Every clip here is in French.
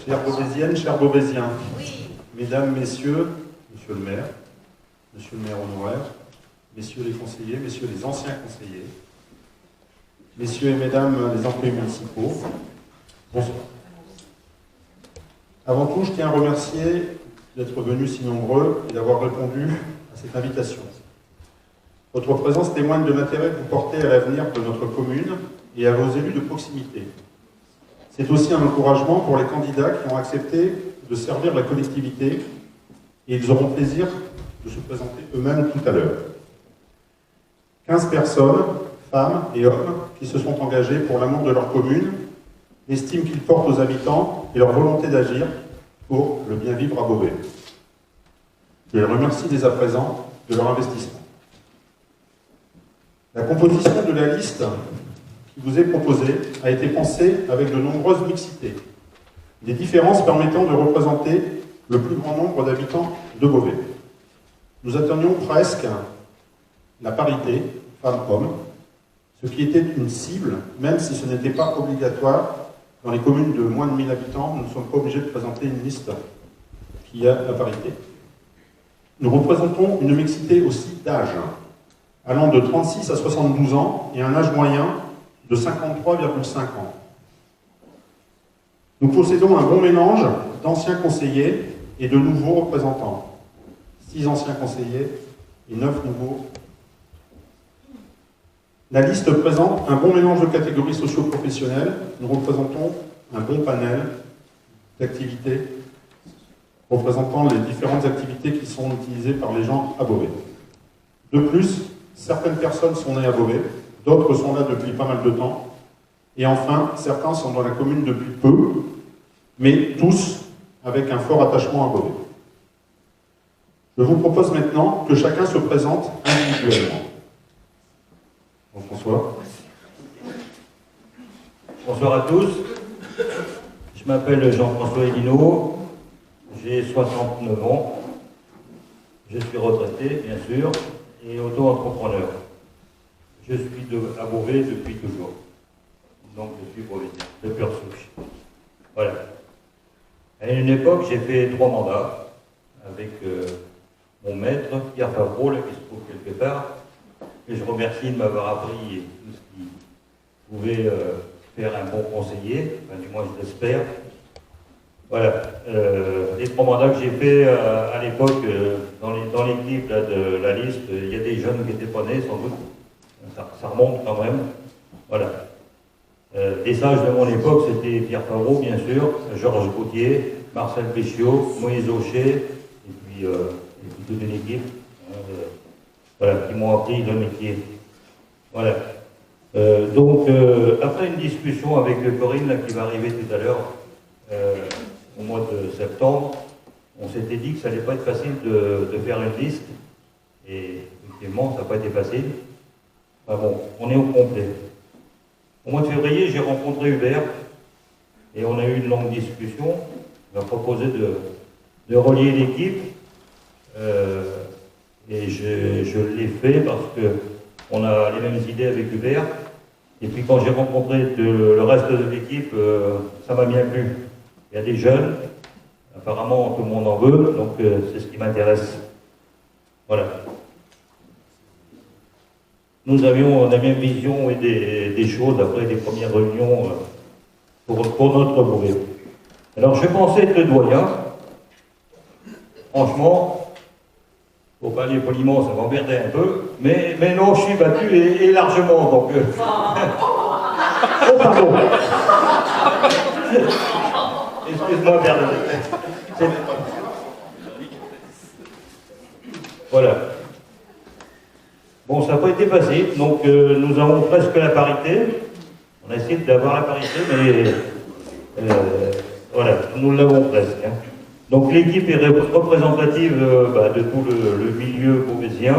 Chères Beauvaisiennes, chers Beauvaisiens, Oui. Mesdames, Messieurs, Monsieur le maire honoraire, Messieurs les conseillers, Messieurs les anciens conseillers, Messieurs et Mesdames les employés municipaux, bonsoir. Avant tout, je tiens à remercier d'être venus si nombreux et d'avoir répondu à cette invitation. Votre présence témoigne de l'intérêt que vous portez à l'avenir de notre commune et à vos élus de proximité. C'est aussi un encouragement pour les candidats qui ont accepté de servir la collectivité et ils auront plaisir de se présenter eux-mêmes tout à l'heure. 15 personnes, femmes et hommes, qui se sont engagés pour l'amour de leur commune, l'estime qu'ils portent aux habitants et leur volonté d'agir pour le bien vivre à Beauvais. Je les remercie dès à présent de leur investissement. La composition de la liste qui vous est proposée a été pensée avec de nombreuses mixités, des différences permettant de représenter le plus grand nombre d'habitants de Beauvais. Nous atteignions presque la parité femmes-hommes, ce qui était une cible, même si ce n'était pas obligatoire. Dans les communes de moins de 1000 habitants, nous ne sommes pas obligés de présenter une liste qui a la parité. Nous représentons une mixité aussi d'âge, allant de 36 à 72 ans et un âge moyen de 53,5 ans. Nous possédons un bon mélange d'anciens conseillers et de nouveaux représentants. 6 anciens conseillers et 9 nouveaux. La liste présente un bon mélange de catégories socio-professionnelles. Nous représentons un bon panel d'activités représentant les différentes activités qui sont utilisées par les gens à Beauvais. De plus, certaines personnes sont nées à Beauvais, d'autres sont là depuis pas mal de temps, et enfin, certains sont dans la commune depuis peu, mais tous avec un fort attachement à Beauvais. Je vous propose maintenant que chacun se présente individuellement. Jean-François. Bonsoir à tous. Je m'appelle Jean-François Hélineau, j'ai 69 ans. Je suis retraité, bien sûr, et auto-entrepreneur. Je suis à Beauvais depuis toujours. Donc je suis beauvaisien, de pure souche. Voilà. À une époque, j'ai fait 3 mandats avec mon maître, Pierre Favreau, là, qui se trouve quelque part. Et je remercie de m'avoir appris tout ce qui pouvait faire un bon conseiller, enfin, du moins je l'espère. Voilà, les 3 mandats que j'ai fait à l'époque dans l'équipe de la liste, il y a des jeunes qui n'étaient pas nés sans doute, ça remonte quand même. Voilà. Les sages de mon époque, c'était Pierre Favreau, bien sûr, Georges Gauthier, Marcel Péchiot, Moïse Aucher, et puis toute une équipe. Voilà, qui m'ont appris le métier. Voilà. Donc, après une discussion avec Corinne, là, qui va arriver tout à l'heure, au mois de septembre, on s'était dit que ça n'allait pas être facile de faire une liste. Et effectivement, ça n'a pas été facile. Enfin bon, on est au complet. Au mois de février, j'ai rencontré Hubert, et on a eu une longue discussion. Il m'a proposé de relier l'équipe. Et je l'ai fait parce qu'on a les mêmes idées avec Hubert. Et puis quand j'ai rencontré le reste de l'équipe, ça m'a bien plu. Il y a des jeunes, apparemment tout le monde en veut, donc c'est ce qui m'intéresse. Voilà. Nous avions la même vision et des choses après les premières réunions pour notre Beauvais. Alors je pensais être le doyen. Franchement, pour parler poliment, ça m'emmerdait un peu, mais non, je suis battu et largement, donc... Oh, pardon. Excuse-moi, Bernadette. Voilà. Bon, ça n'a pas été facile, donc nous avons presque la parité. On a essayé d'avoir la parité, mais voilà, nous l'avons presque. Hein. Donc l'équipe est représentative de tout le milieu beauvaisien.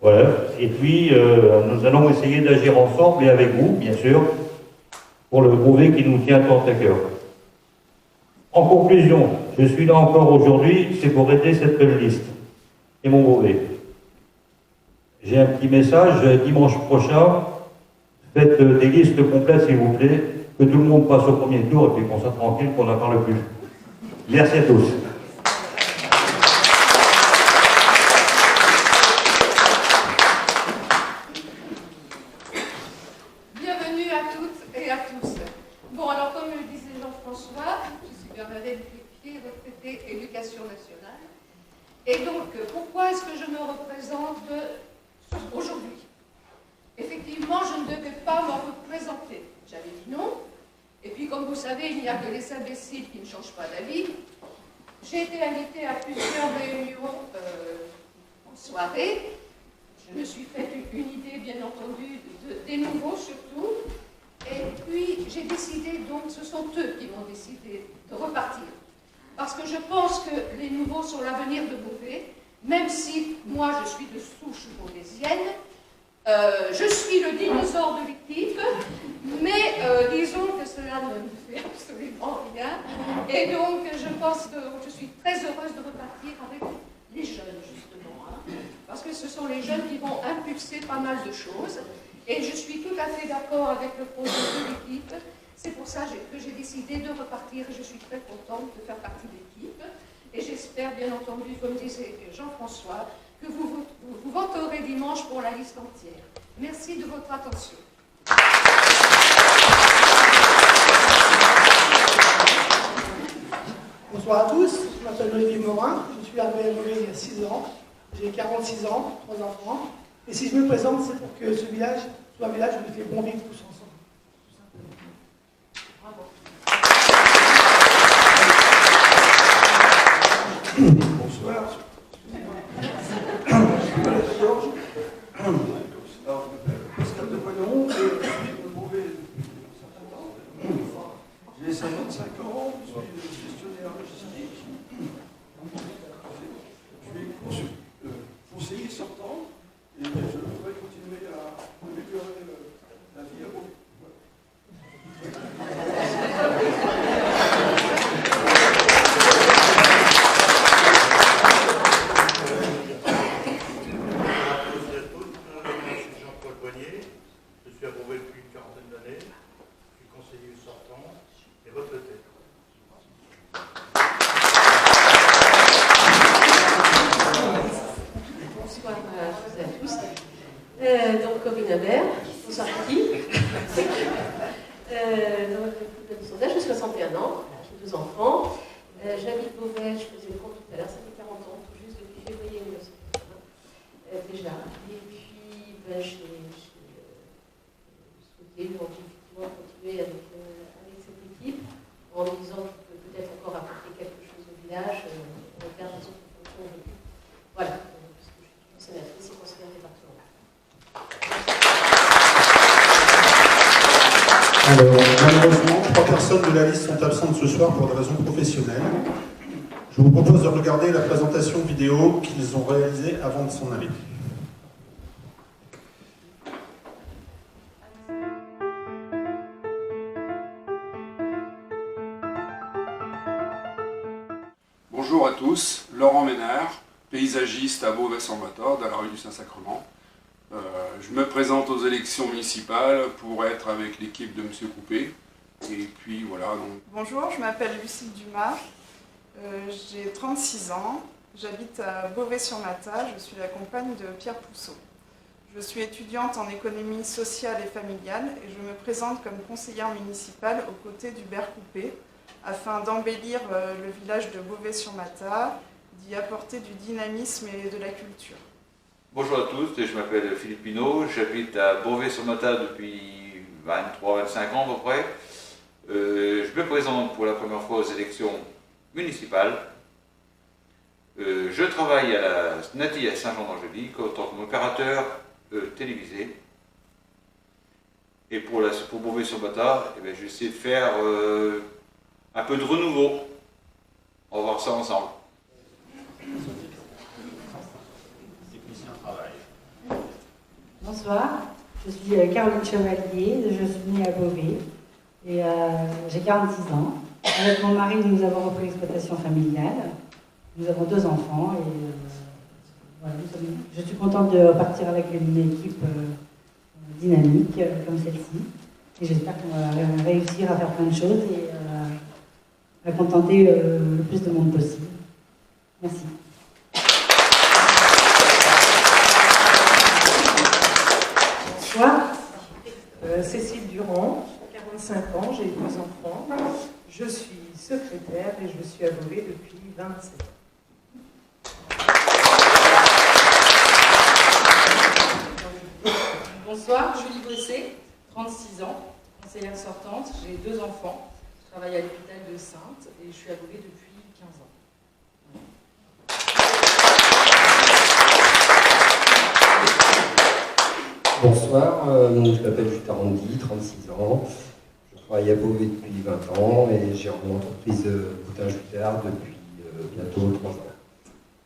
Voilà. Et puis nous allons essayer d'agir ensemble et avec vous, bien sûr, pour le Beauvais qui nous tient tant à cœur. En conclusion, je suis là encore aujourd'hui, c'est pour aider cette belle liste et mon Beauvais. J'ai un petit message, dimanche prochain, faites des listes complètes s'il vous plaît, que tout le monde passe au premier tour et puis qu'on soit tranquille, qu'on n'en parle plus. Merci à tous. Bienvenue à toutes et à tous. Bon, alors comme le disait Jean-François, je suis Bernadette Pied, retraitée éducation nationale. Et donc, pourquoi est-ce que je me représente aujourd'hui? Effectivement, je ne devais pas me représenter. J'avais dit non. Et puis, comme vous savez, il n'y a que les imbéciles qui ne changent pas d'avis. J'ai été invitée à plusieurs réunions en soirée. Je me suis fait une idée, bien entendu, des nouveaux surtout. Et puis, j'ai décidé, donc, ce sont eux qui m'ont décidé de repartir. Parce que je pense que les nouveaux sont l'avenir de Beauvais, même si moi, je suis de souche beauvaisienne. Je suis le dinosaure de l'équipe, mais disons que cela ne me fait absolument rien. Et donc, je pense que je suis très heureuse de repartir avec les jeunes, justement. Parce que ce sont les jeunes qui vont impulser pas mal de choses. Et je suis tout à fait d'accord avec le projet de l'équipe. C'est pour ça que j'ai décidé de repartir et je suis très contente de faire partie de l'équipe. Et j'espère, bien entendu, comme disait Jean-François, que vous voterez dimanche pour la liste entière. Merci de votre attention. Bonsoir à tous, je m'appelle Olivier Morin, je suis arrivé à Beauvais il y a 6 ans, j'ai 46 ans, 3 enfants, et si je me présente, c'est pour que ce village soit un village où il fait bon vivre tous ensemble. Bonsoir. Je m'appelle Georges. Alors, je m'appelle Pascal de Poignon et je suis de Beauvais depuis un certain temps. J'ai 55 ans, je suis gestionnaire logistique. Je suis conseiller sortant et je voudrais continuer à améliorer la vie à Beauvais. Donc Corinne Habert, bonsoir Kiki. J'ai 61 ans, j'ai 2 enfants. J'habite Beauvais, je faisais le compte tout à l'heure, ça fait 40 ans, tout juste depuis février 1980 déjà. Et puis j'ai souhaité effectivement continuer avec cette équipe en me disant qu'il peut peut-être encore apporter quelque chose au village au regard des autres fonctions vécues. Voilà, parce que je suis sénatrice et conseillère départementale. Alors, malheureusement, 3 personnes de la liste sont absentes ce soir pour des raisons professionnelles. Je vous propose de regarder la présentation vidéo qu'ils ont réalisée avant de s'en aller. Bonjour à tous, Laurent Ménard, paysagiste à Beauvais-sur-Matord, dans la rue du Saint-Sacrement. Je me présente aux élections municipales pour être avec l'équipe de M. Coupé. Et puis voilà. Donc... Bonjour, je m'appelle Lucille Dumas, j'ai 36 ans, j'habite à Beauvais-sur-Matard, je suis la compagne de Pierre Pousseau. Je suis étudiante en économie sociale et familiale et je me présente comme conseillère municipale aux côtés d'Hubert Coupé afin d'embellir le village de Beauvais-sur-Matard, d'y apporter du dynamisme et de la culture. Bonjour à tous, je m'appelle Philippe Pinault, j'habite à Beauvais-sur-Matard depuis 23-25 ans à peu près. Je me présente pour la première fois aux élections municipales. Je travaille à la SNATI à Saint-Jean-d'Angélique en tant qu'opérateur télévisé. Et pour Beauvais-sur-Matard, je vais essayer de faire un peu de renouveau. On va voir ça ensemble. Bonsoir, je suis Caroline Chevalier, je suis née à Beauvais et j'ai 46 ans. Avec mon mari, nous avons repris l'exploitation familiale. Nous avons 2 enfants et voilà, je suis contente de repartir avec une équipe dynamique comme celle-ci. Et j'espère qu'on va réussir à faire plein de choses et à contenter le plus de monde possible. Merci. Bonsoir, Cécile Durand, 45 ans, j'ai 2 enfants. Je suis secrétaire et je suis à Beauvais depuis 27 ans. Bonsoir, Julie Bressé, 36 ans, conseillère sortante, j'ai 2 enfants. Je travaille à l'hôpital de Saintes et je suis à Beauvais depuis 15 ans. Bonsoir, je m'appelle Jutta Randi, 36 ans. Je travaille à Beauvais depuis 20 ans et j'ai mon entreprise Boutin-Jutard depuis bientôt 3 ans.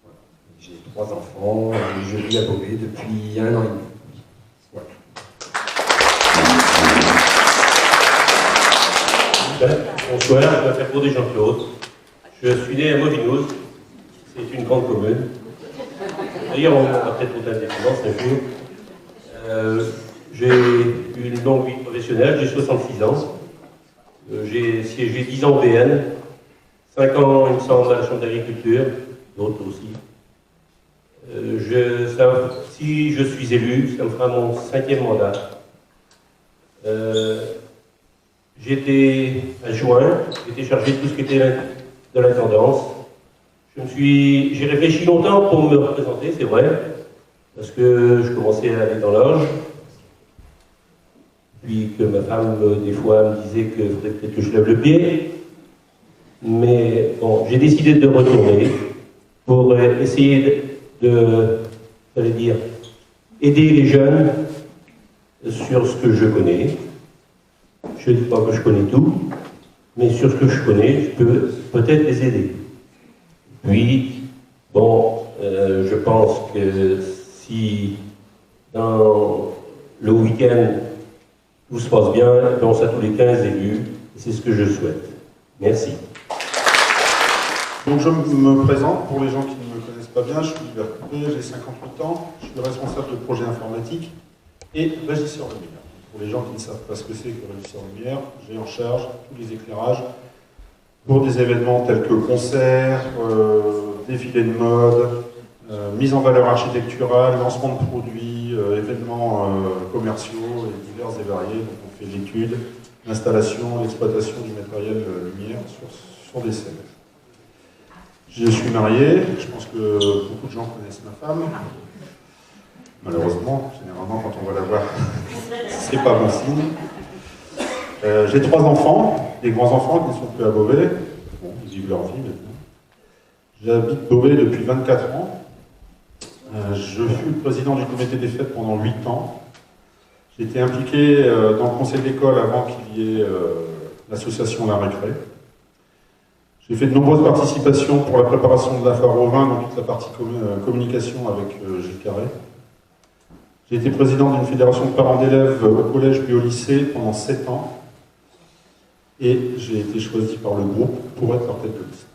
Voilà. J'ai 3 enfants et je vis à Beauvais depuis 1 an et demi. Voilà. Bonsoir, je m'appelle Claude Jean-Claude. Je suis né à Movinoz, c'est une grande commune. D'ailleurs, on va peut-être pour l'indépendance un jour. J'ai eu une longue vie professionnelle, j'ai 66 ans. J'ai siégé 10 ans au BN, 5 ans, il me semble, à la Chambre d'agriculture, d'autres aussi. Si je suis élu, ça me fera mon 5e mandat. J'étais adjoint, j'étais chargé de tout ce qui était de l'intendance. J'ai réfléchi longtemps pour me représenter, c'est vrai, parce que je commençais à aller dans l'orge, puis que ma femme, des fois, me disait qu'il faudrait peut-être que je lève le pied. Mais bon, j'ai décidé de retourner pour essayer j'allais dire, aider les jeunes sur ce que je connais. Je ne dis pas que je connais tout, mais sur ce que je connais, je peux peut-être les aider. Puis, bon, je pense que si dans le week-end tout se passe bien, on sera tous les 15 élus, c'est ce que je souhaite. Merci. Donc je me présente, pour les gens qui ne me connaissent pas bien, je suis Hubert Coupé, j'ai 58 ans, je suis responsable de projet informatique et régisseur lumière. Pour les gens qui ne savent pas ce que c'est que régisseur lumière, j'ai en charge tous les éclairages pour des événements tels que concerts, défilés de mode, mise en valeur architecturale, lancement de produits, événements commerciaux et divers et variés. Donc on fait l'étude, l'installation, l'exploitation du matériel lumière sur des scènes. Je suis marié, je pense que beaucoup de gens connaissent ma femme. Malheureusement, généralement quand on va la voir, c'est pas bon signe. J'ai 3 enfants, des grands-enfants qui ne sont plus à Beauvais. Bon, ils vivent leur vie maintenant. J'habite Beauvais depuis 24 ans. Je fus le président du comité des fêtes pendant 8 ans. J'étais impliqué dans le conseil d'école avant qu'il y ait l'association La Récré. J'ai fait de nombreuses participations pour la préparation de la foire au vin, donc toute la partie communication avec Gilles Carré. J'ai été président d'une fédération de parents d'élèves au collège puis au lycée pendant 7 ans. Et j'ai été choisi par le groupe pour être leur tête de liste.